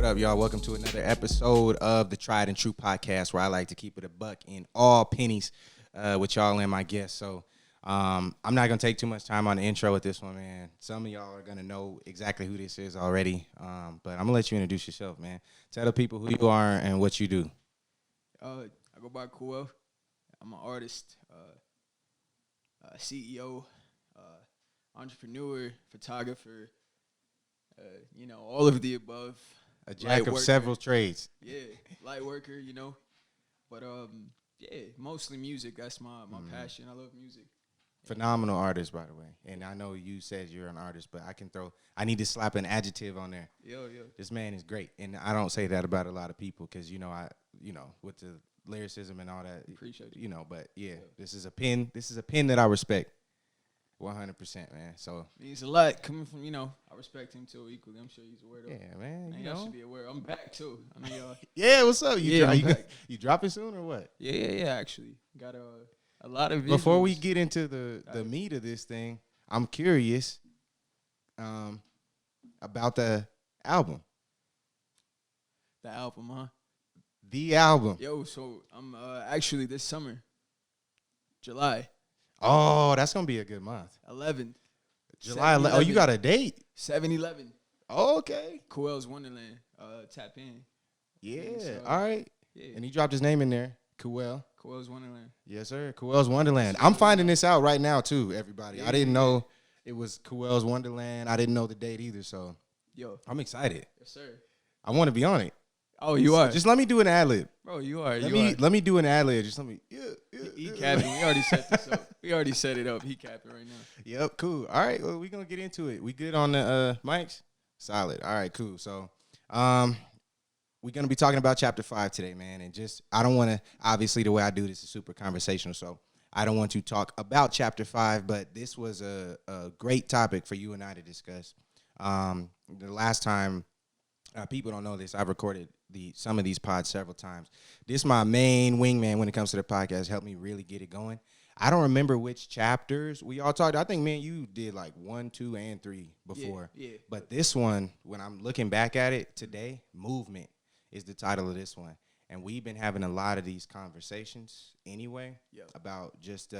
up, y'all? Welcome to another episode of the Tried and True podcast, where I like to keep it a buck in all pennies with y'all and my guests. So I'm not going to take too much time on the intro with this one, man. Some of y'all are going to know exactly who this is already, but I'm going to let you introduce yourself, man. Tell the people who you are and what you do. I go by Kewel. I'm an artist, CEO, entrepreneur, photographer, all of the above. A jack of several trades. Yeah, light worker, But, mostly music. That's my passion. I love music. Phenomenal artist, by the way. And I know you said you're an artist, but I need to slap an adjective on there. Yo. This man is great. And I don't say that about a lot of people because, with the lyricism and all that. Appreciate it. But yeah, this is a pen that I respect 100%, man. So means a lot coming from, I respect him too equally. I'm sure he's aware of. Yeah, man. Y'all should be aware. I'm back too. I mean, yeah, what's up? You dropping soon or what? Yeah, actually. Got a lot of visuals. Before we get into the meat of this thing, I'm curious about the album. The album, huh? The album. Yo, so I'm actually this summer, July. Oh, that's going to be a good month. 11th. July 11th. Oh, you got a date? 7-11. Oh, okay. Kewel's Wonderland. Tap in. Yeah. All right. Yeah. And he dropped his name in there. Kewel. Kewel's Wonderland. Yes, sir. Kewel's Wonderland. I'm finding this out right now, too, everybody. I didn't know it was Kewel's Wonderland. I didn't know the date either, so yo, I'm excited. Yes, sir. I want to be on it. Oh, you are? Just let me do an ad-lib. Bro, you are. Let me do an ad-lib. Just let me. He capping. We already set this up. We already set it up. He capping right now. Yep, cool. All right, well, we're going to get into it. We good on the mics? Solid. All right, cool. So we're going to be talking about Chapter 5 today, man. And I don't want to, obviously, the way I do this is super conversational, so I don't want to talk about Chapter 5, but this was a great topic for you and I to discuss. The last time, people don't know this, I've recorded some of these pods several times. This is my main wingman when it comes to the podcast. Helped me really get it going. I don't remember which chapters we all talked. I think, man, you did like 1, 2, and 3 before. Yeah. But this one, when I'm looking back at it today, Movement is the title of this one. And we've been having a lot of these conversations anyway about just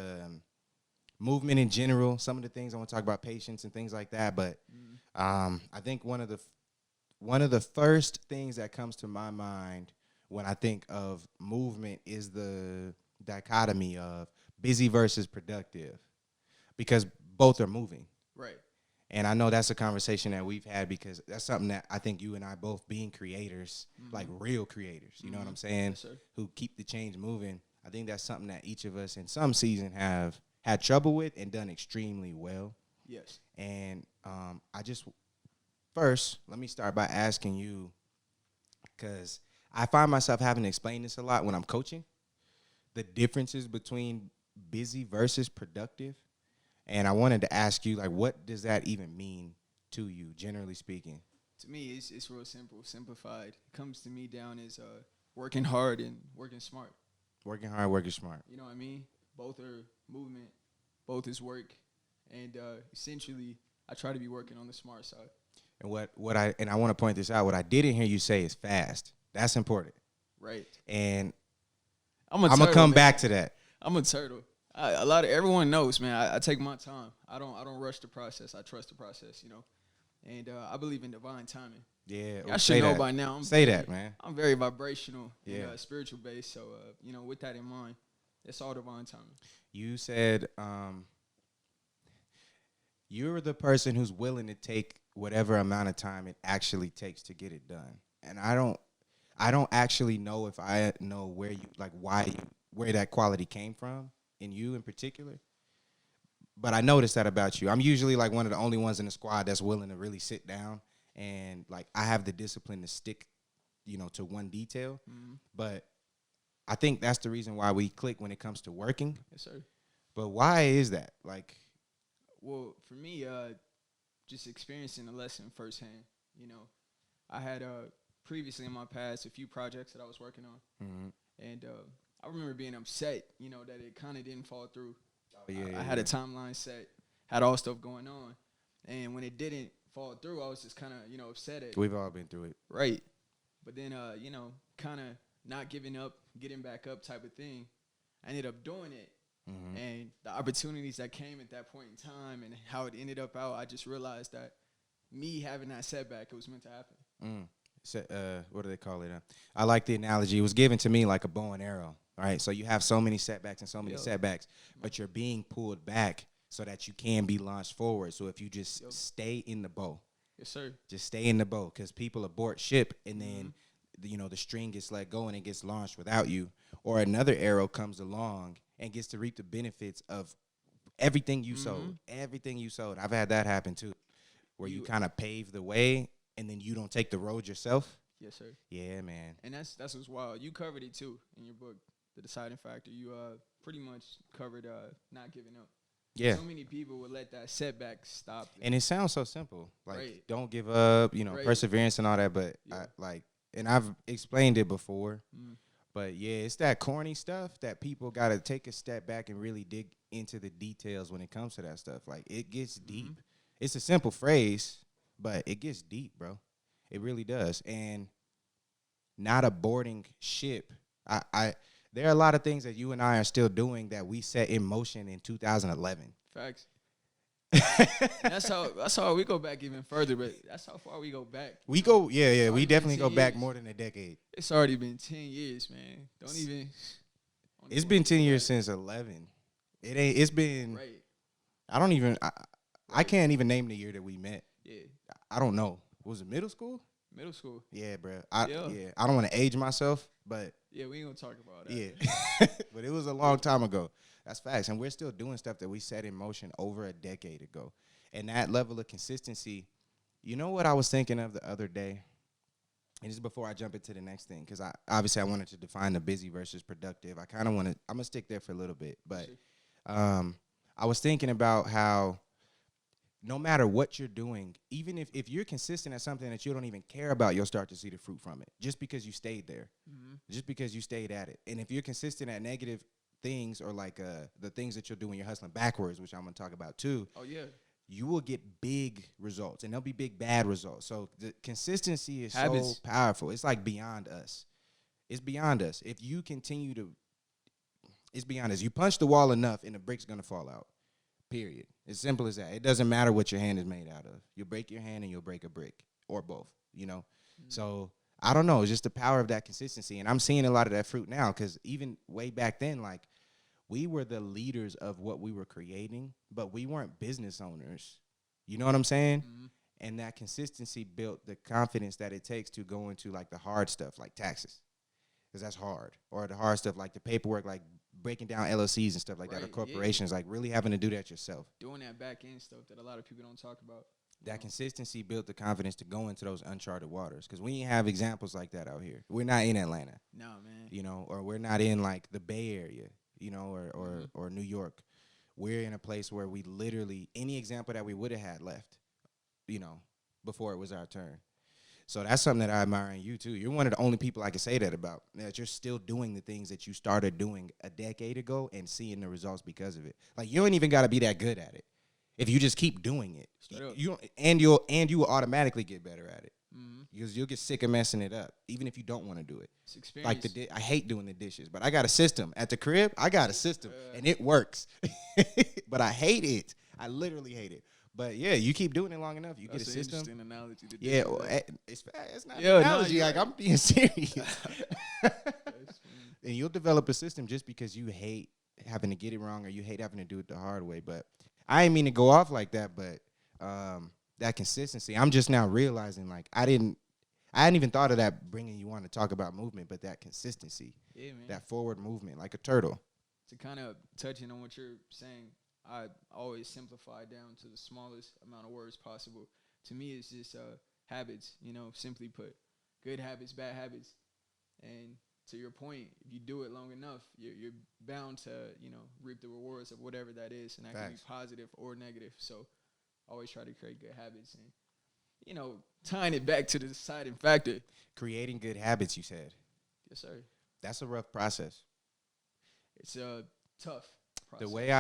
movement in general. Some of the things I want to talk about, patience and things like that. But I think one of the first things that comes to my mind when I think of movement is the dichotomy of busy versus productive, because both are moving. Right. And I know that's a conversation that we've had because that's something that I think you and I both being creators, like real creators, you know what I'm saying, yes, sir, who keep the change moving. I think that's something that each of us in some season have had trouble with and done extremely well. Yes. And first, let me start by asking you, because I find myself having to explain this a lot when I'm coaching, the differences between busy versus productive. And I wanted to ask you, like, what does that even mean to you, generally speaking? To me, it's real simple, simplified. It comes to me down as working hard and working smart. Working hard, working smart. You know what I mean? Both are movement, both is work. And essentially, I try to be working on the smart side. And I want to point this out. What I didn't hear you say is fast. That's important. Right. And I'm going to come back to that. I'm a turtle. Everyone knows, man. I take my time. I don't rush the process. I trust the process, And I believe in divine timing. Yeah. I should know by now. Man. I'm very vibrational and spiritual based. So, with that in mind, it's all divine timing. You said you're the person who's willing to take whatever amount of time it actually takes to get it done. And I don't actually know if I know where that quality came from in you in particular. But I noticed that about you. I'm usually like one of the only ones in the squad that's willing to really sit down and like I have the discipline to stick, to one detail. Mm-hmm. But I think that's the reason why we click when it comes to working. Yes, sir. But why is that? Well, for me, just experiencing the lesson firsthand. I had previously in my past a few projects that I was working on, and I remember being upset, that it kind of didn't fall through. I had a timeline set, had all stuff going on, and when it didn't fall through, I was just kind of, upset at it. We've all been through it. Right. But then, kind of not giving up, getting back up type of thing. I ended up doing it. And the opportunities that came at that point in time and how it ended up out, I just realized that me having that setback, it was meant to happen. So, what do they call it? I like the analogy. It was given to me like a bow and arrow, right? So you have so many setbacks and so many setbacks, but you're being pulled back so that you can be launched forward. So if you just stay in the bow. Yes, sir. Just stay in the boat, because people abort ship and then, the string gets let go and it gets launched without you. Or another arrow comes along and gets to reap the benefits of everything you sowed. Everything you sowed. I've had that happen too, where you kind of pave the way and then you don't take the road yourself. Yes, sir. Yeah, man. And that's what's wild. You covered it too in your book, The Deciding Factor. You pretty much covered not giving up. Yeah. So many people would let that setback stop them. And it sounds so simple. Like, Right. don't give up, perseverance and all that. But and I've explained it before. But yeah, it's that corny stuff that people got to take a step back and really dig into the details when it comes to that stuff. Like, it gets deep. It's a simple phrase, but it gets deep, bro. It really does. And not aborting ship. There are a lot of things that you and I are still doing that we set in motion in 2011. Facts. That's how we go back even further, but that's how far we go back. We definitely go back more than a decade. It's already been 10 years, man. It's been 10 years since 11. It's been, right. I can't even name the year that we met. Yeah. I don't know. Was it middle school? Middle school. Yeah, bro. I don't want to age myself, but. Yeah, we ain't gonna talk about that. Yeah. But it was a long time ago. That's facts. And we're still doing stuff that we set in motion over a decade ago. And that level of consistency, you know what I was thinking of the other day? And this is before I jump into the next thing, because I wanted to define the busy versus productive. I'm going to stick there for a little bit. But I was thinking about how no matter what you're doing, even if you're consistent at something that you don't even care about, you'll start to see the fruit from it just because you stayed there, just because you stayed at it. And if you're consistent at negative things, or like the things that you'll do when you're hustling backwards, which I'm going to talk about too, you will get big results, and they'll be big bad results. So the consistency is so powerful. It's like beyond us. It's beyond us. If you continue to, it's beyond us. You punch the wall enough and the brick's going to fall out. Period. As simple as that. It doesn't matter what your hand is made out of. You'll break your hand and you'll break a brick, or both, So I don't know. It's just the power of that consistency. And I'm seeing a lot of that fruit now, because even way back then, like, we were the leaders of what we were creating, but we weren't business owners. You know what I'm saying? And that consistency built the confidence that it takes to go into, like, the hard stuff, like taxes, because that's hard. Or the hard stuff, like the paperwork, like breaking down LLCs and stuff like that, or corporations, like really having to do that yourself. Doing that back end stuff that a lot of people don't talk about. That consistency built the confidence to go into those uncharted waters, because we ain't have examples like that out here. We're not in Atlanta. No, man. Or we're not in, like, the Bay Area, or New York. We're in a place where we literally, any example that we would have had left, before it was our turn. So that's something that I admire in you, too. You're one of the only people I can say that about, that you're still doing the things that you started doing a decade ago and seeing the results because of it. Like, you don't even got to be that good at it. If you just keep doing it, you will automatically get better at it, because you'll get sick of messing it up, even if you don't want to do it. It's experience. Like I hate doing the dishes, but I got a system at the crib. I got a system, and it works. But I hate it. I literally hate it. But yeah, you keep doing it long enough, you get a system. That's an interesting analogy. Yeah, well, it's not an analogy. Like, I'm being serious. And you'll develop a system just because you hate having to get it wrong, or you hate having to do it the hard way. But I didn't mean to go off like that. But that consistency, I'm just now realizing, like, I hadn't even thought of that, bringing you on to talk about movement, but that consistency, that forward movement, like a turtle. To kind of touching on what you're saying, I always simplify down to the smallest amount of words possible. To me, it's just habits, simply put. Good habits, bad habits. And to your point, if you do it long enough, you're bound to, reap the rewards of whatever that is. And that can be positive or negative. So always try to create good habits. And, tying it back to the deciding factor. Creating good habits, you said. Yes, sir. That's a rough process. It's a tough process. The way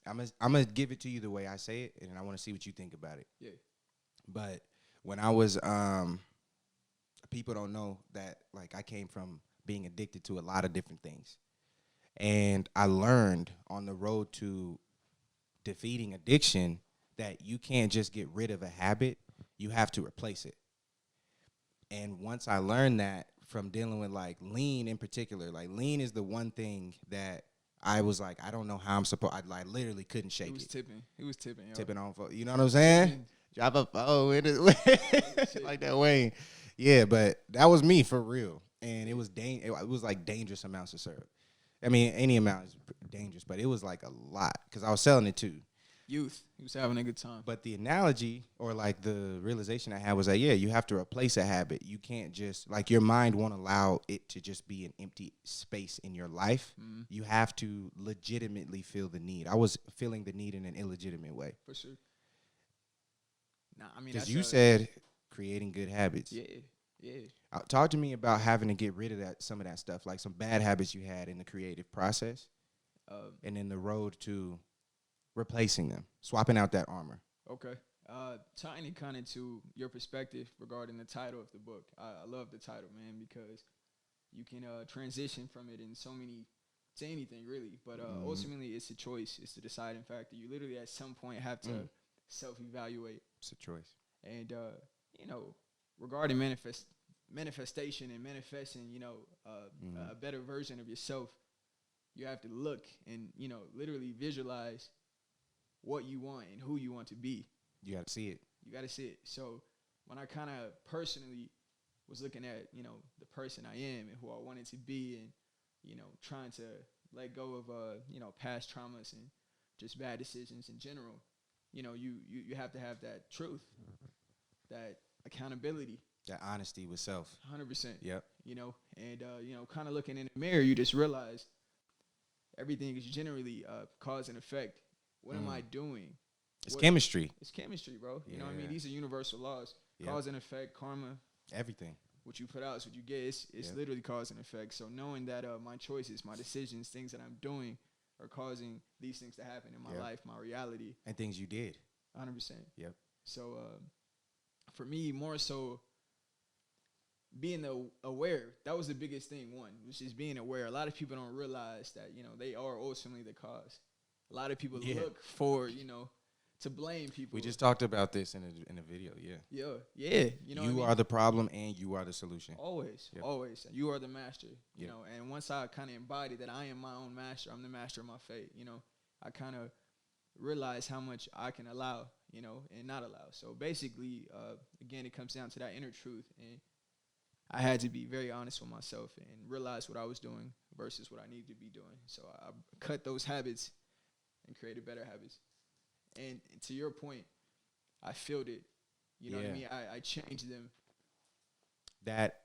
I'm gonna give it to you the way I say it, and I want to see what you think about it. Yeah. But when I was people don't know that, like, I came from being addicted to a lot of different things. And I learned on the road to defeating addiction that you can't just get rid of a habit, you have to replace it. And once I learned that from dealing with like lean in particular, like lean is the one thing that I was like, I don't know how I'm supposed. I like literally couldn't shake it. He was tipping. Yo. Tipping on, you know what I'm saying? Drop a in it like that Wayne. Yeah, but that was me for real, and it was it was like dangerous amounts of syrup. I mean, any amount is dangerous, but it was like a lot because I was selling it too. Youth. He was having a good time. But the analogy or like the realization I had was that, yeah, you have to replace a habit. You can't just, like, your mind won't allow it to just be an empty space in your life. Mm-hmm. You have to legitimately feel the need. I was feeling the need in an illegitimate way. For sure. Nah, I mean, because you said creating good habits. Yeah. Talk to me about having to get rid of some of that stuff, like some bad habits you had in the creative process, and then the road to replacing them, swapping out that armor. Okay. Tying it kind of to your perspective regarding the title of the book. I love the title, man, because you can transition from it in to anything, really. But ultimately, it's a choice. It's the deciding factor. You literally, at some point, have to self-evaluate. It's a choice. And, regarding manifestation and manifesting, a better version of yourself, you have to look and, literally visualize what you want and who you want to be. You got to see it. So when I kind of personally was looking at, the person I am and who I wanted to be and, trying to let go of, past traumas and just bad decisions in general, you have to have that truth, that accountability. That honesty with self. 100%. Yep. And, kind of looking in the mirror, you just realize everything is generally cause and effect. What am I doing? It's chemistry. It's chemistry, bro. You know what I mean? These are universal laws. Yep. Cause and effect, karma. Everything. What you put out is what you get. It's literally cause and effect. So knowing that my choices, my decisions, things that I'm doing are causing these things to happen in my life, my reality. And things you did. 100%. Yep. So for me, more so being aware, that was the biggest thing, one, which is being aware. A lot of people don't realize that, they are ultimately the cause. A lot of people look for, to blame people. We just talked about this in a video, Yeah. You are the problem and you are the solution. Always. You are the master, you know. And once I kind of embody that I am my own master, I'm the master of my fate, I kind of realize how much I can allow, and not allow. So basically, again, it comes down to that inner truth. And I had to be very honest with myself and realize what I was doing versus what I needed to be doing. So I cut those habits and created better habits. And to your point, I felt it. You know what I mean? I changed them. That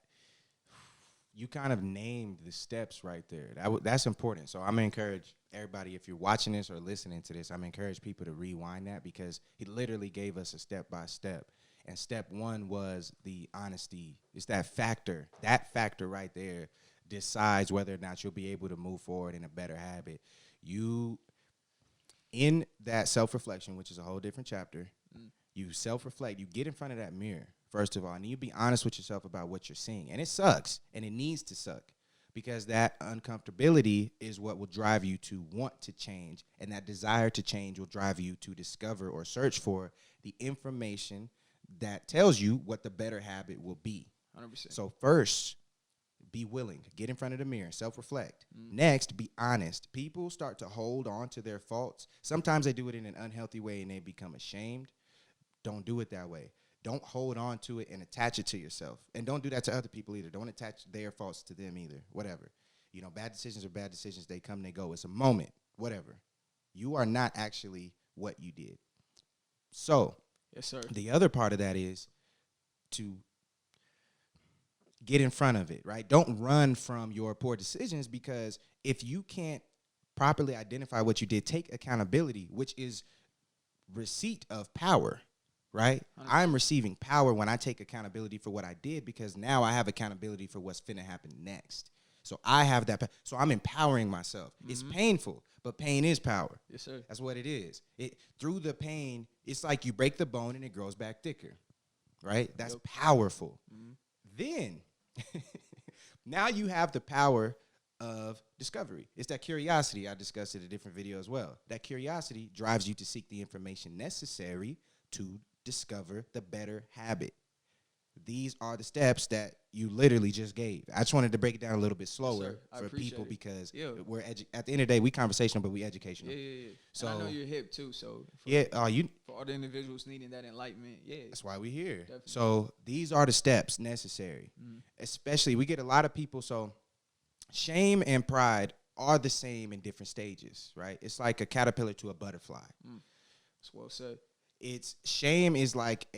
you kind of named the steps right there. That's important. So I'm going to encourage everybody, if you're watching this or listening to this, I'm going to encourage people to rewind that because he literally gave us a step-by-step. And step one was the honesty. It's that factor. That factor right there decides whether or not you'll be able to move forward in a better habit. In that self-reflection, which is a whole different chapter, you self-reflect. You get in front of that mirror, first of all, and you be honest with yourself about what you're seeing. And it sucks, and it needs to suck because that uncomfortability is what will drive you to want to change, and that desire to change will drive you to discover or search for the information that tells you what the better habit will be. 100%. So first, be willing. Get in front of the mirror. Self-reflect. Next, be honest. People start to hold on to their faults. Sometimes they do it in an unhealthy way and they become ashamed. Don't do it that way. Don't hold on to it and attach it to yourself. And don't do that to other people either. Don't attach their faults to them either. Whatever. Bad decisions are bad decisions. They come, they go. It's a moment. Whatever. You are not actually what you did. So, yes, sir. The other part of that is to get in front of it, right? Don't run from your poor decisions because if you can't properly identify what you did, take accountability, which is receipt of power, right? 100%. I'm receiving power when I take accountability for what I did because now I have accountability for what's finna happen next. So I have that. So I'm empowering myself. Mm-hmm. It's painful, but pain is power. Yes, sir. That's what it is. Through the pain, it's like you break the bone and it grows back thicker, right? That's powerful. Mm-hmm. Then now you have the power of discovery. It's that curiosity I discussed in a different video as well. That curiosity drives you to seek the information necessary to discover the better habit. These are the steps that you literally just gave. I just wanted to break it down a little bit slower for people because we're at the end of the day, we conversational, but we educational. Yeah. So and I know you're hip too. So for all the individuals needing that enlightenment, that's why we're here. Definitely. So these are the steps necessary. Especially, we get a lot of people. So shame and pride are the same in different stages, right? It's like a caterpillar to a butterfly. That's well said. Shame is like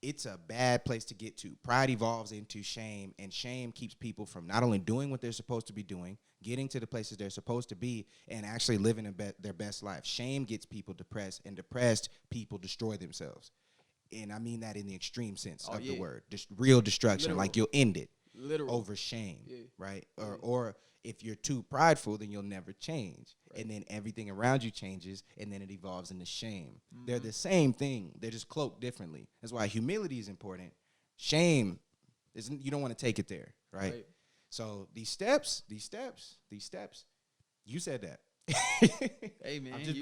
it's a bad place to get to. Pride evolves into shame, and shame keeps people from not only doing what they're supposed to be doing, getting to the places they're supposed to be, and actually living their best life. Shame gets people depressed, and depressed people destroy themselves. And I mean that in the extreme sense of the word. Just real destruction. Literal. Like you'll end it over shame, right? Or if you're too prideful, then you'll never change. Right. And then everything around you changes, and then it evolves into shame. They're the same thing. They're just cloaked differently. That's why humility is important. Shame, you don't want to take it there, right? So these steps, you said that. Hey, man. I'm just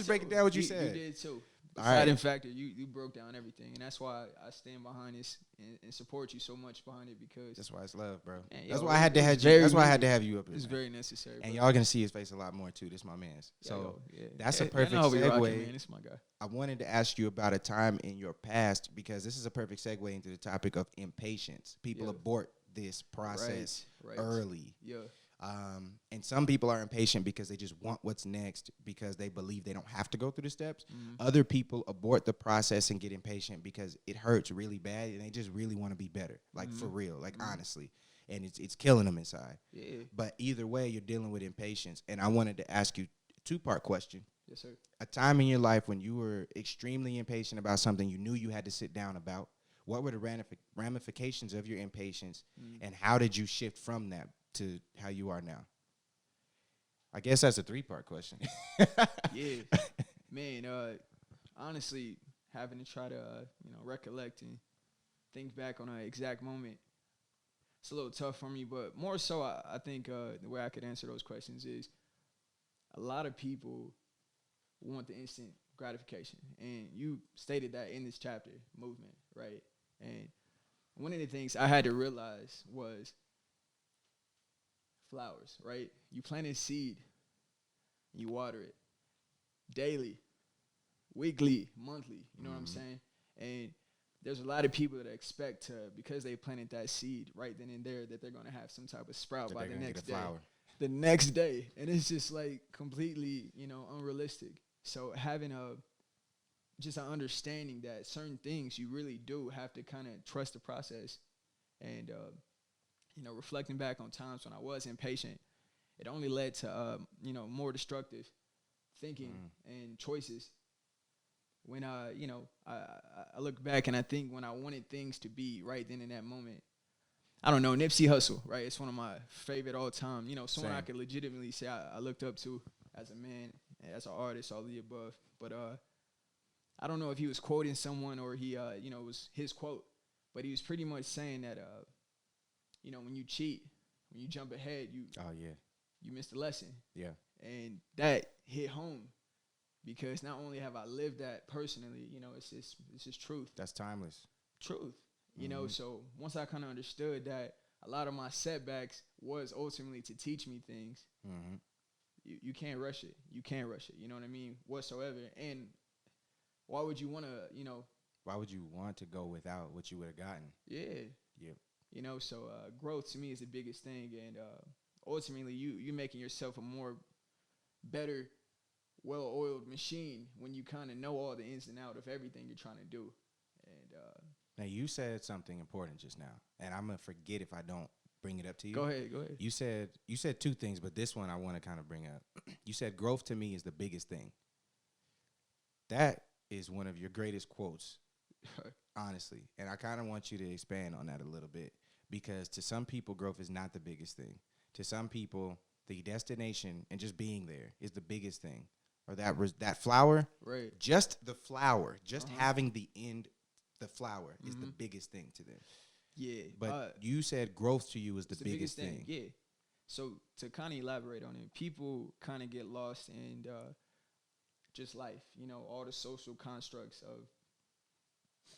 breaking down what you said. You did, too. All right. In fact, you broke down everything, and that's why I stand behind this and support you so much behind it because that's why it's love, bro. Man, that's why I had to have you. That's why I had to have you up here. It's very necessary, and y'all gonna see his face a lot more too. This my man's. So that's a perfect segue. Rocking, man. This my guy. I wanted to ask you about a time in your past because this is a perfect segue into the topic of impatience. People abort this process early. Yeah. And some people are impatient because they just want what's next because they believe they don't have to go through the steps. Other people abort the process and get impatient because it hurts really bad and they just really want to be better, like for real, like honestly. And it's killing them inside. Yeah. But either way, you're dealing with impatience. And I wanted to ask you a two-part question. Yes, sir. A time in your life when you were extremely impatient about something you knew you had to sit down about. What were the ramifications of your impatience and how did you shift from that to how you are now? I guess that's a three-part question. Yeah, man. Honestly, having to try to recollect and think back on an exact moment, it's a little tough for me. But more so, I think the way I could answer those questions is a lot of people want the instant gratification, and you stated that in this chapter, movement, right? And one of the things I had to realize was flowers, right? You plant a seed, you water it daily, weekly, monthly, you know what I'm saying? And there's a lot of people that expect to, because they planted that seed right then and there, that they're going to have some type of sprout by the next day. The next day. And it's just like completely, unrealistic. So having just an understanding that certain things you really do have to kind of trust the process. And, reflecting back on times when I was impatient, it only led to, more destructive thinking and choices. When, I look back and I think when I wanted things to be right then in that moment, I don't know, Nipsey Hussle, right? It's one of my favorite all time. Someone I could legitimately say I looked up to as a man, as an artist, all of the above. But I don't know if he was quoting someone or he, it was his quote. But he was pretty much saying that, when you cheat, when you jump ahead, you miss the lesson. Yeah. And that hit home because not only have I lived that personally, it's just truth. That's timeless. Truth. So once I kind of understood that a lot of my setbacks was ultimately to teach me things, you can't rush it. You can't rush it. You know what I mean? Whatsoever. And why would you want to, why would you want to go without what you would have gotten? Yeah. So growth to me is the biggest thing. And ultimately, you making yourself a more better, well-oiled machine when you kind of know all the ins and outs of everything you're trying to do. And now, you said something important just now, and I'm going to forget if I don't bring it up to you. Go ahead. You said two things, but this one I want to kind of bring up. You said growth to me is the biggest thing. That is one of your greatest quotes, honestly. And I kind of want you to expand on that a little bit because to some people, growth is not the biggest thing. To some people, the destination and just being there is the biggest thing. Or that flower, right? Just the flower, just having the flower is the biggest thing to them. Yeah. But you said growth to you is the biggest thing. Yeah. So to kind of elaborate on it, people kind of get lost in just life, you know, all the social constructs of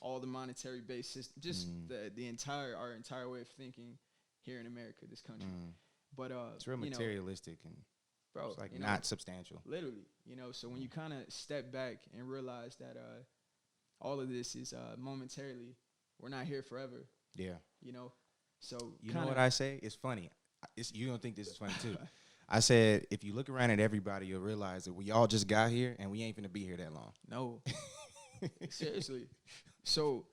all the monetary based system, just our entire way of thinking here in America, this country. But it's real materialistic and bro, it's like not substantial. Literally, you know. So when you kind of step back and realize that all of this is momentarily, we're not here forever. Yeah. You know. So you know what I say? It's funny. You don't think this is funny too. I said, if you look around at everybody, you'll realize that we all just got here and we ain't finna be here that long. No. Seriously. So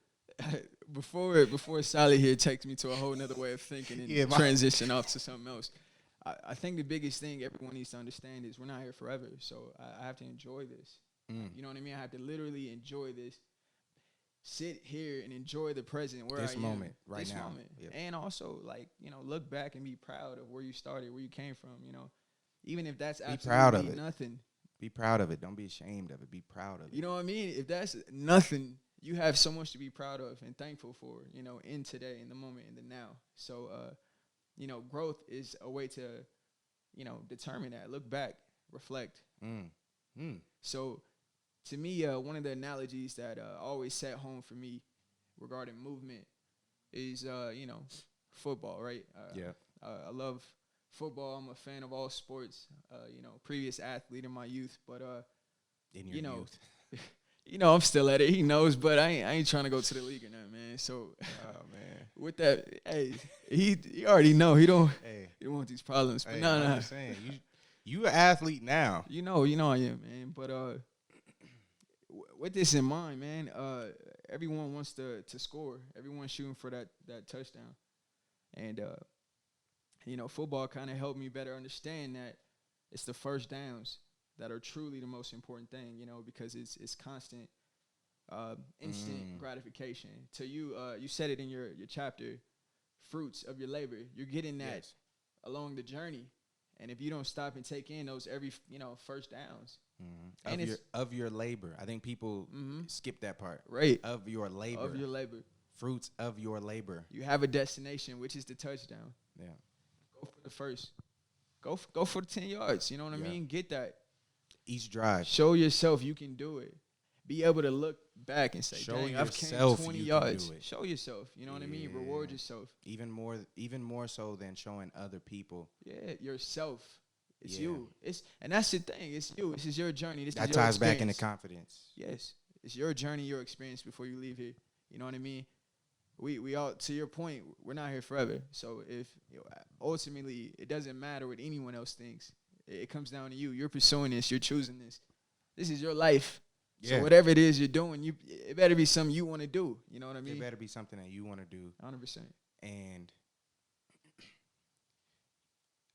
before Sally here takes me to a whole nother way of thinking and transition off to something else, I think the biggest thing everyone needs to understand is we're not here forever. So I have to enjoy this. You know what I mean? I have to literally enjoy this. Sit here and enjoy the present where this I am. Moment, right this now. Moment. Yep. And also, like, you know, look back and be proud of where you started, where you came from, you know. Even if that's absolutely proud of it. Nothing. Be proud of it. Don't be ashamed of it. Be proud of it. You know what I mean? If that's nothing, you have so much to be proud of and thankful for, you know, in today, in the moment, in the now. So, you know, growth is a way to, you know, determine that. Look back, reflect. So, to me, one of the analogies that always set home for me regarding movement is, you know, football, right? I love football. I'm a fan of all sports. You know, previous athlete in my youth, but in your youth. You know, I'm still at it. He knows, but I ain't trying to go to the league or nothing, man. So, man, with that, hey, he already know he don't want these problems. But no. I'm just saying, you an athlete now. You know I am, man. But with this in mind, man, everyone wants to score. Everyone's shooting for that touchdown, and you know, football kind of helped me better understand that it's the first downs that are truly the most important thing, you know, because it's constant, instant gratification. To you, you said it in your chapter, fruits of your labor. You're getting that along the journey, and if you don't stop and take in those every, you know, first downs. Of your labor. I think people skip that part. Right. Of your labor. Of your labor. Fruits of your labor. You have a destination, which is the touchdown. Yeah. Go for the first. Go for the 10 yards. You know what I mean? Get that. Each drive. Show yourself you can do it. Be able to look back and say, dang, I've came 20 yards. Show yourself. You know what I mean? Reward yourself. Even more so than showing other people. Yeah, yourself. It's you. And that's the thing. It's you. This is your journey. That ties back into confidence. Yes. It's your journey, your experience before you leave here. You know what I mean? We all, to your point, we're not here forever. So if, you know, ultimately it doesn't matter what anyone else thinks. It comes down to you. You're pursuing this. You're choosing this. This is your life. Yeah. So whatever it is you're doing, it better be something you want to do. You know what I mean? It better be something that you want to do. 100%. And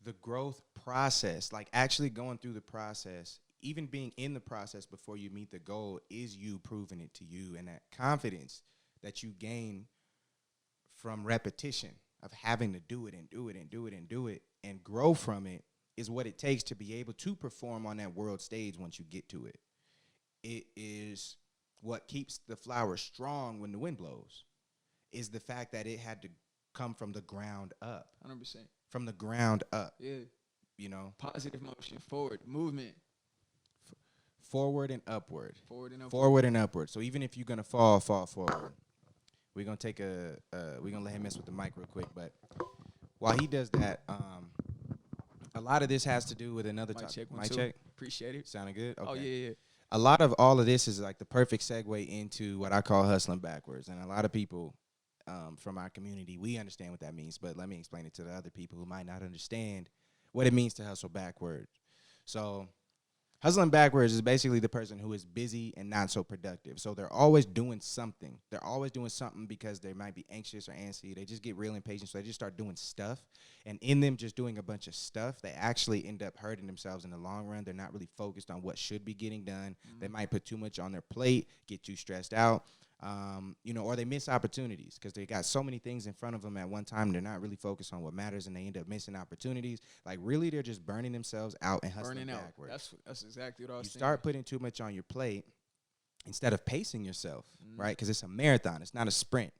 the growth process, like actually going through the process, even being in the process before you meet the goal, is you proving it to you. And that confidence that you gain from repetition of having to do it and do it and do it and do it and grow from it is what it takes to be able to perform on that world stage once you get to it. It is what keeps the flower strong when the wind blows, is the fact that it had to come from the ground up. 100%. From the ground up. Yeah. You know? Positive motion, forward, movement. Forward and upward. Forward and upward. Forward and upward. So even if you're going to fall forward. We're going to take we're going to let him mess with the mic real quick. But while he does that, a lot of this has to do with another topic. Mic check. Appreciate it. Sounding good? Okay. Oh, yeah. A lot of all of this is like the perfect segue into what I call hustling backwards. And a lot of people from our community, we understand what that means. But let me explain it to the other people who might not understand what it means to hustle backwards. So hustling backwards is basically the person who is busy and not so productive. So they're always doing something. They're always doing something because they might be anxious or antsy. They just get real impatient, so they just start doing stuff. And in them just doing a bunch of stuff, they actually end up hurting themselves in the long run. They're not really focused on what should be getting done. They might put too much on their plate, get too stressed out, you know, or they miss opportunities because they got so many things in front of them at one time. They're not really focused on what matters, and they end up missing opportunities. Like, really, they're just burning themselves out and hustling backwards. That's exactly what I was saying. You start putting too much on your plate instead of pacing yourself, right? Because it's a marathon. It's not a sprint.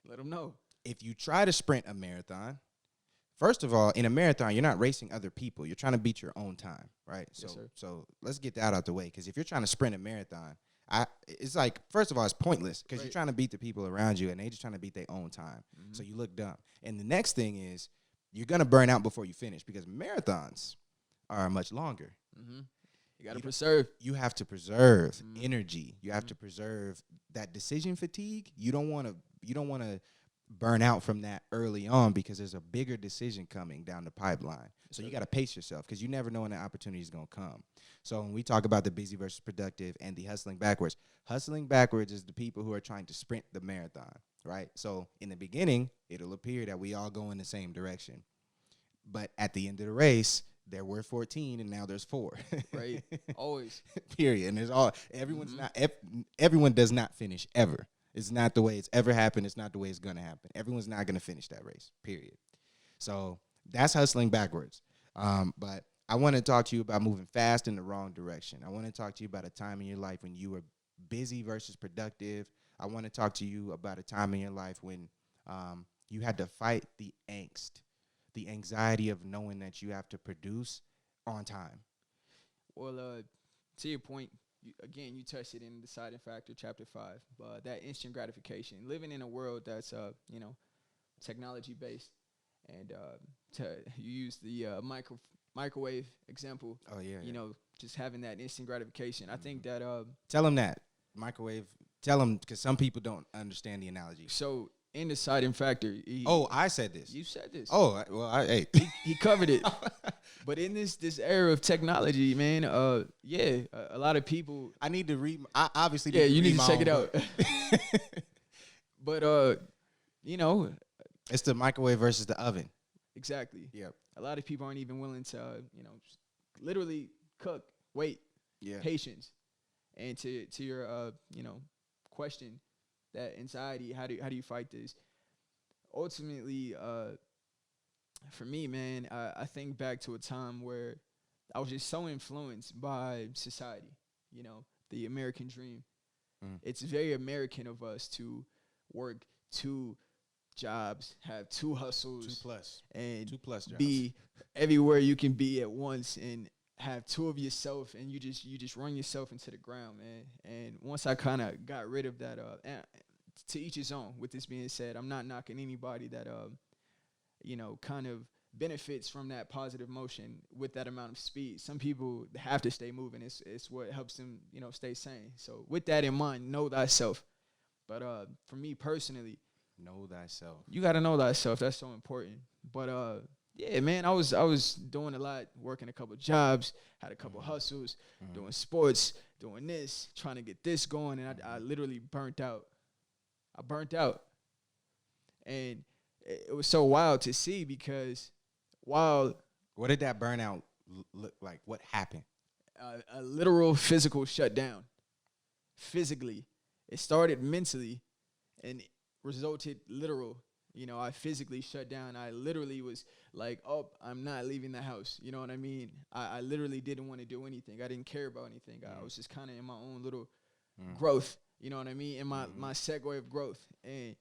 Let them know. if you try to sprint a marathon, first of all, in a marathon, you're not racing other people. You're trying to beat your own time, right? Yes, sir. So let's get that out the way. Because if you're trying to sprint a marathon, it's like, first of all, it's pointless because you're trying to beat the people around you, and they just trying to beat their own time. Mm-hmm. So you look dumb. And the next thing is you're gonna burn out before you finish because marathons are much longer. Mm-hmm. You got to preserve. You have to preserve energy. You have to preserve that decision fatigue. You don't want to burn out from that early on because there's a bigger decision coming down the pipeline. So you got to pace yourself because you never know when the opportunity is going to come. So when we talk about the busy versus productive and the hustling backwards is the people who are trying to sprint the marathon, right? So in the beginning, it'll appear that we all go in the same direction. But at the end of the race, there were 14 and now there's 4. Right. Always. Period. And everyone does not finish ever. It's not the way it's ever happened. It's not the way it's going to happen. Everyone's not going to finish that race, period. So that's hustling backwards. But I want to talk to you about moving fast in the wrong direction. I want to talk to you about a time in your life when you were busy versus productive. I want to talk to you about a time in your life when you had to fight the angst, the anxiety of knowing that you have to produce on time. Well, to your point, you touched it in the deciding factor, chapter 5. That instant gratification, living in a world that's technology based, and you use the microwave example. Oh yeah. Just having that instant gratification. I think that tell them that microwave. Tell them because some people don't understand the analogy. So in the deciding factor. I said this. You said this. Oh well, hey. He covered it. But in this era of technology, man, a lot of people. I need to read. I obviously. You need to check it out. But it's the microwave versus the oven. Exactly. Yep. A lot of people aren't even willing to, literally cook, wait, patience, and to your question, that anxiety. How do you fight this? Ultimately, for me, man, I think back to a time where I was just so influenced by society, the American dream. It's very American of us to work 2 jobs, have 2 hustles, 2 plus, and 2 plus jobs. Be everywhere you can be at once, and have 2 of yourself, and you just run yourself into the ground, man. And once I kind of got rid of that, to each his own. With this being said, I'm not knocking anybody that kind of benefits from that positive motion with that amount of speed. Some people have to stay moving. It's what helps them, stay sane. So with that in mind, know thyself. But for me personally, know thyself. You got to know thyself. That's so important. But yeah, man, I was doing a lot, working a couple jobs, had a couple hustles, doing sports, doing this, trying to get this going, and I literally burnt out. I burnt out. And it was so wild to see because what did that burnout look like? What happened? A literal physical shutdown. Physically. It started mentally and resulted literal. I physically shut down. I literally was like, oh, I'm not leaving the house. You know what I mean? I literally didn't want to do anything. I didn't care about anything. I was just kind of in my own little growth. You know what I mean? In my segue of growth. And,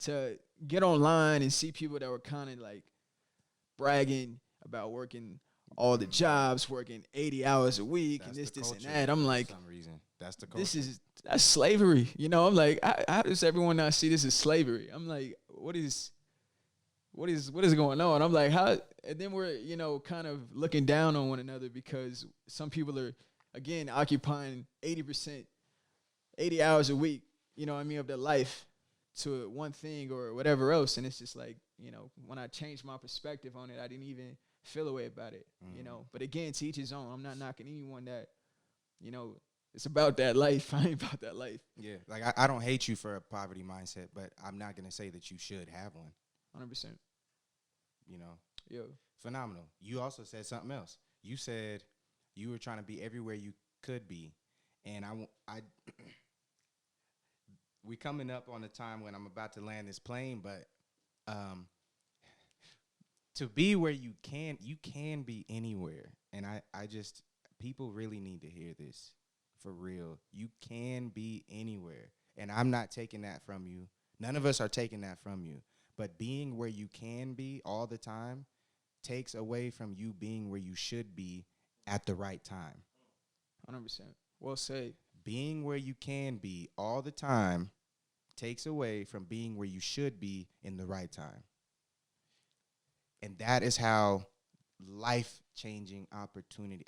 to get online and see people that were kind of like bragging about working all the jobs, working 80 hours a week, and this and that. I'm like, for some reason, that's the culture. That's slavery. I'm like, how does everyone not see this as slavery? I'm like, what is going on? I'm like, how? And then we're, kind of looking down on one another because some people are, again, occupying 80%, 80 hours a week, of their life to one thing or whatever else. And it's just like, when I changed my perspective on it, I didn't even feel a way about it, But again, to each his own. I'm not knocking anyone that, it's about that life. I ain't about that life. Yeah, like I don't hate you for a poverty mindset, but I'm not going to say that you should have one. 100%. Yeah. Phenomenal. You also said something else. You said you were trying to be everywhere you could be. And we coming up on a time when I'm about to land this plane, but to be where you can be anywhere. And I just, people really need to hear this for real. You can be anywhere. And I'm not taking that from you. None of us are taking that from you. But being where you can be all the time takes away from you being where you should be at the right time. 100%. Well said. Being where you can be all the time takes away from being where you should be in the right time. And that is how life-changing opportunity.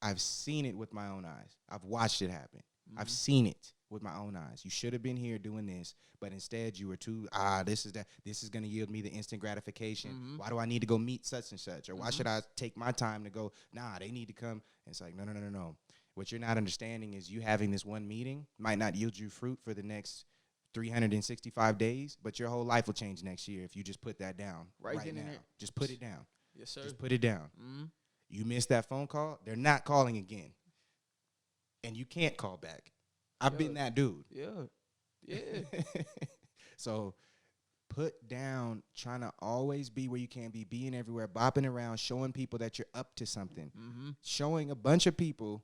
I've seen it with my own eyes. I've watched it happen. Mm-hmm. I've seen it with my own eyes. You should have been here doing this, but instead you were too, this is going to yield me the instant gratification. Mm-hmm. Why do I need to go meet such and such? Or why should I take my time to go, they need to come. And it's like, no. What you're not understanding is you having this one meeting might not yield you fruit for the next 365 days, but your whole life will change next year if you just put that down right now. Just put it down. Yes, sir. Just put it down. Mm-hmm. You missed that phone call, they're not calling again. And you can't call back. I've been that dude. Yeah. So put down trying to always be where you can be, being everywhere, bopping around, showing people that you're up to something, showing a bunch of people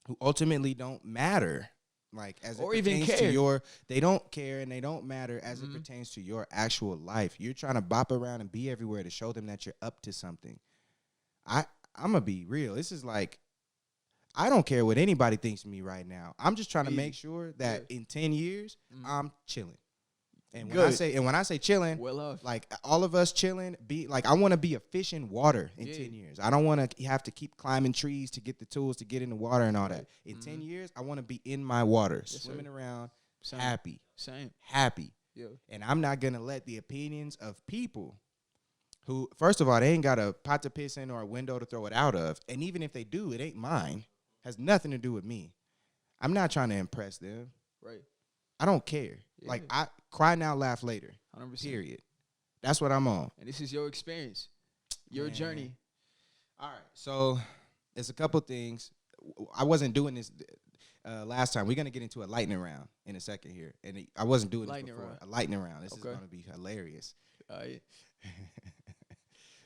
who ultimately don't matter. Like as or it even pertains care. to they don't care and they don't matter as it pertains to your actual life. You're trying to bop around and be everywhere to show them that you're up to something. I'm gonna be real. This is like, I don't care what anybody thinks of me right now. I'm just trying to make sure that in 10 years I'm chilling. And when I say chilling, well off. Like all of us chilling, I want to be a fish in water in 10 years. I don't want to have to keep climbing trees to get the tools to get in the water and all that. In 10 years, I want to be in my water, swimming around, happy. Happy. Yeah. And I'm not going to let the opinions of people who, first of all, they ain't got a pot to piss in or a window to throw it out of. And even if they do, it ain't mine. Has nothing to do with me. I'm not trying to impress them. Right. I don't care. Yeah. Like, I cry now, laugh later. 100%. Period. That's what I'm on. And this is your experience, your journey. All right. So there's a couple things. I wasn't doing this last time. We're going to get into a lightning round in a second here. And I wasn't doing this before. A lightning round. This is going to be hilarious.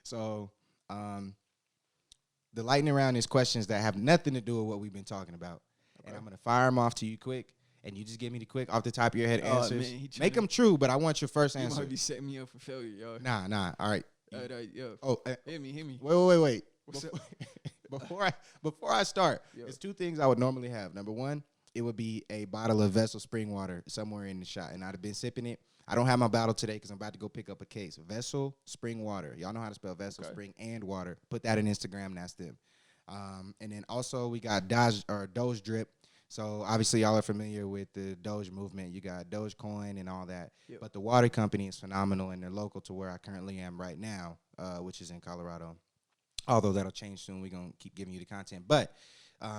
So the lightning round is questions that have nothing to do with what we've been talking about. Okay. And I'm going to fire them off to you quick. And you just give me the quick off the top of your head answers. Man, make them true, but I want your first answer. You might be setting me up for failure, yo. Nah. All right. Yo. Hit me. Wait. What's up? Before I start, there's two things I would normally have. Number one, it would be a bottle of Vessel spring water somewhere in the shot, and I'd have been sipping it. I don't have my bottle today because I'm about to go pick up a case. Vessel spring water. Y'all know how to spell Vessel, spring, and water. Put that in Instagram, and that's them. And then also we got Doge drip. So obviously y'all are familiar with the Doge movement. You got Dogecoin and all that. Yep. But the water company is phenomenal, and they're local to where I currently am right now, which is in Colorado. Although that'll change soon. We're going to keep giving you the content. But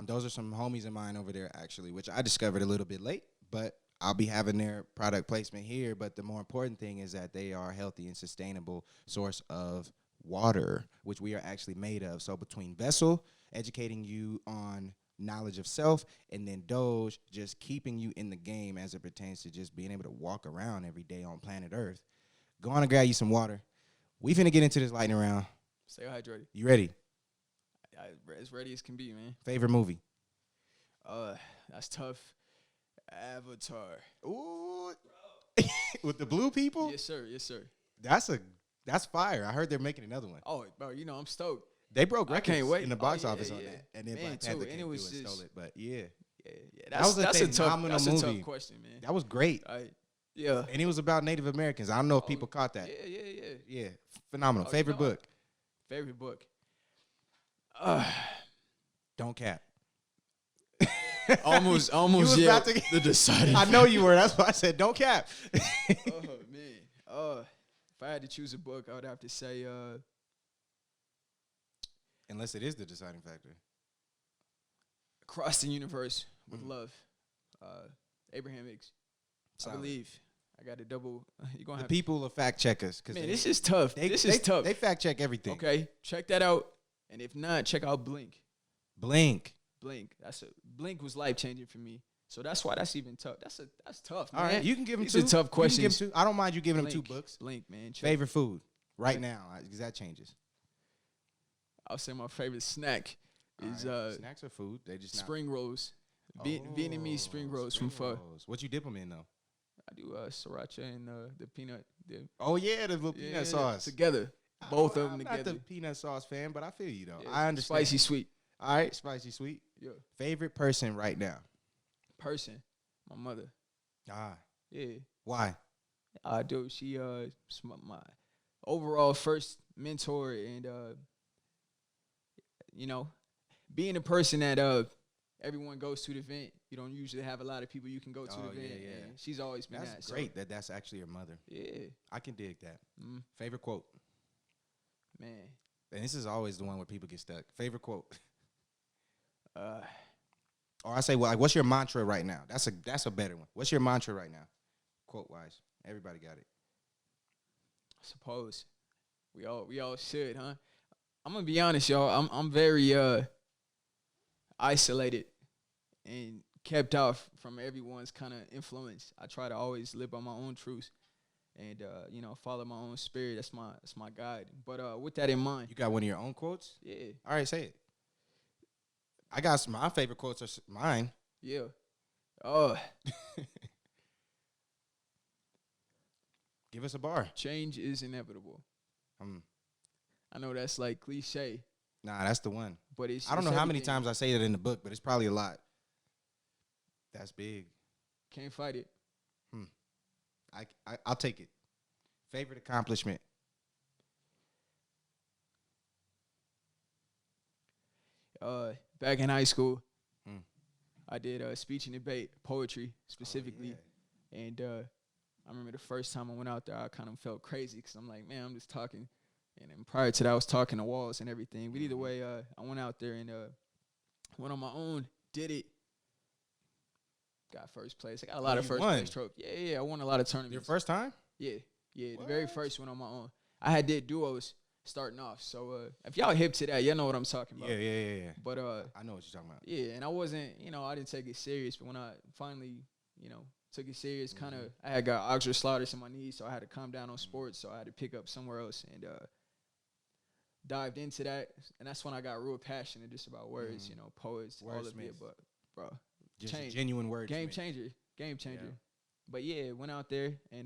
those are some homies of mine over there, actually, which I discovered a little bit late. But I'll be having their product placement here. But the more important thing is that they are a healthy and sustainable source of water, which we are actually made of. So between Vessel, educating you on knowledge of self, and then Doge just keeping you in the game as it pertains to just being able to walk around every day on planet Earth. Go on and grab you some water. We finna get into this lightning round. Stay hydrated. You ready? As ready as can be, man. Favorite movie? That's tough. Avatar. Ooh. With the blue people? Yes, sir. That's fire. I heard they're making another one. Oh, bro, I'm stoked. They broke records in the box office on that. And then Black Panther came through and stole it. But yeah. That's a tough question, man. That was great. Yeah. And it was about Native Americans. I don't know if people caught that. Yeah. Phenomenal. Favorite book? Favorite book? Don't cap. almost yeah. The deciding. I know you were. That's why I said don't cap. Oh, man. If I had to choose a book, I would have to say unless it is the deciding factor. Across the Universe with Love. Abraham Hicks. I believe. I got to double. You're gonna have people will fact check us. Man, this is tough. This is tough. They fact check everything. Okay, check that out. And if not, check out Blink. Blink. Blink was life changing for me. So that's why that's even tough. That's tough, man. All right, you can give them These two. Are tough questions. I don't mind you giving them 2 books. Blink, man. Favorite food right now, because that changes. I'll say my favorite snack is snacks are food. They just spring rolls. Vietnamese spring rolls from Pho. What you dip them in though? I do sriracha and the peanut dip. Oh yeah, the little peanut sauce together. Both of them I'm together. not the peanut sauce fan, but I feel you though. Yeah, I understand. Spicy sweet. All right, spicy sweet. Yeah. Favorite person right now? My mother. Ah. Yeah. Why? I do. She my overall first mentor, and you know, being a person that everyone goes to the event. You don't usually have a lot of people you can go to the event. Yeah. And she's always been that's that. Great that's actually your mother. Yeah. I can dig that. Favorite quote? Man. And this is always the one where people get stuck. Favorite quote? Or I say, well, like, what's your mantra right now? That's a better one. What's your mantra right now? Quote wise. Everybody got it. I suppose. We all should, huh? I'm gonna be honest, y'all. I'm very isolated and kept off from everyone's kind of influence. I try to always live by my own truths and follow my own spirit. That's my guide. But with that in mind, you got one of your own quotes? Yeah. All right, say it. I got my favorite quotes are mine. Yeah. Give us a bar. Change is inevitable. I know that's like cliche. Nah, that's the one. But I don't know how many times I say that in the book, but it's probably a lot. That's big. Can't fight it. I'll take it. Favorite accomplishment? Back in high school, I did speech and debate, poetry specifically. Oh, yeah. And I remember the first time I went out there, I kind of felt crazy because I'm like, man, I'm just talking. And then prior to that, I was talking to walls and everything. But either way, I went out there and went on my own, did it. Got first place. I got a lot of first place trophies. Yeah, I won a lot of tournaments. Your first time? Yeah. What? The very first one on my own. I had did duos starting off. So if y'all hip to that, y'all know what I'm talking about. Yeah. But I know what you're talking about. Yeah, and I wasn't, I didn't take it serious. But when I finally, took it serious, kind of, I had got oxygen in my knees, so I had to calm down on sports. So I had to pick up somewhere else and dived into that. And that's when I got real passionate just about words, poets, all of it. But bro, just a genuine word. Game changer. Yeah. But yeah, went out there and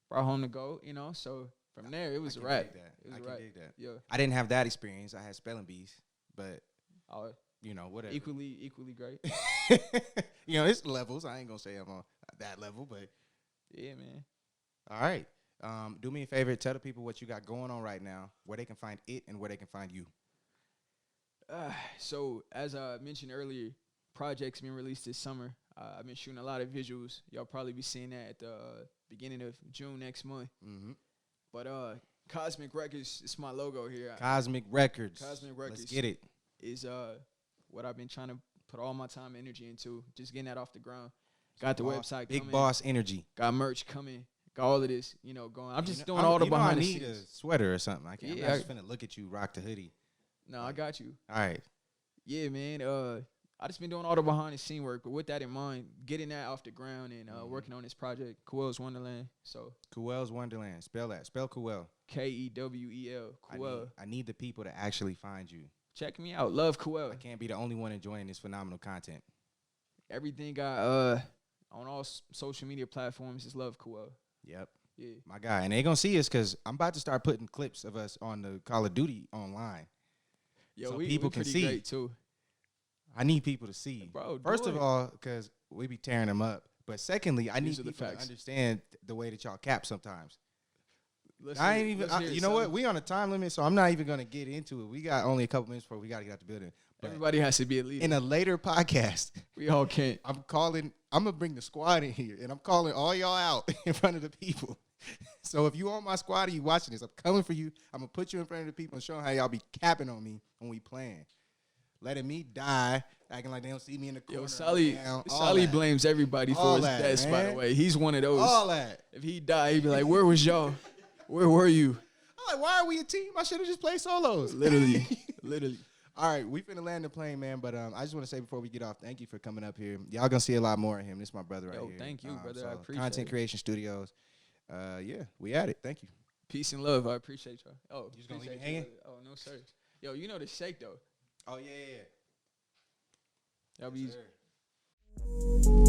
brought home the gold, so from there it was a wrap. I can dig that. Yeah. I didn't have that experience. I had spelling bees, but whatever. Equally great. It's levels. I ain't gonna say I'm on that level, but yeah, man. All right. Do me a favor, tell the people what you got going on right now, where they can find it and where they can find you. So as I mentioned earlier, projects being released this summer. I've been shooting a lot of visuals. Y'all probably be seeing that at the beginning of June next month. But Cosmic Records is my logo here. Cosmic Records. Let's get it. Is what I've been trying to put all my time and energy into. Just getting that off the ground. Got the website Big coming. boss energy. Got merch coming. Got all of this, going. I'm just doing all the behind the scenes. I need a sweater or something. I'm just finna look at you rock the hoodie. No, I got you. All right. Yeah, man. I just been doing all the behind the scene work, but with that in mind, getting that off the ground and working on this project, Kewel's Wonderland. So Kewel's Wonderland. Spell that. Spell Kewel. Kewel. Kewel. I need the people to actually find you. Check me out. Love Kewel. I can't be the only one enjoying this phenomenal content. Everything got on all social media platforms is Love Kewel. Yep. Yeah. My guy. And they gonna see us because I'm about to start putting clips of us on the Call of Duty online. Yo, so we people can see. Great too. I need people to see. Bro, first of all, because we be tearing them up. But secondly, I need people to understand the way that y'all cap sometimes. I ain't even. You know what? We on a time limit, so I'm not even gonna get into it. We got only a couple minutes before we gotta get out the building. But everybody has to be a leader. In a later podcast, we all can't. I'm gonna bring the squad in here, and I'm calling all y'all out in front of the people. So if you on my squad or you watching this, I'm coming for you. I'm gonna put you in front of the people and show them how y'all be capping on me when we playing. Letting me die, acting like they don't see me in the corner. Yo, Sally blames everybody for his deaths, by the way. He's one of those. All that. If he died, he'd be like, where was y'all? Where were you? I'm like, why are we a team? I should have just played solos. Literally. All right, we finna land the plane, man. But I just want to say before we get off, thank you for coming up here. Y'all gonna see a lot more of him. This is my brother right here. Thank you, brother. I appreciate Content Creation Studios. Yeah, we at it. Thank you. Peace and love. I appreciate y'all. Oh, you just gonna leave me hanging? Oh, no, sir. Yo, you know the shake, though. Oh, yeah. Y'all be out.